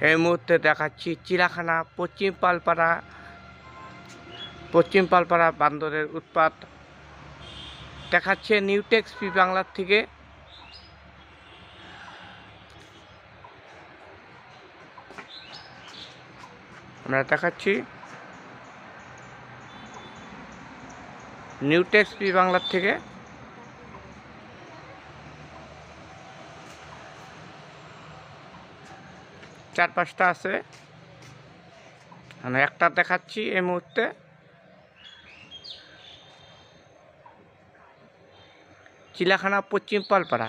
এই মুহূর্তে দেখাচ্ছি চিড়িয়াখানা পশ্চিম পালপাড়া বান্দরের উৎপাত দেখাচ্ছে নিউটেক্স পি বাংলার থেকে। আমরা দেখাচ্ছি নিউটেক্স পি বাংলার থেকে। চার পাঁচটা আছে, মানে একটা দেখাচ্ছি এই মুহূর্তে। চিড়িয়াখানা পশ্চিম পালপাড়া।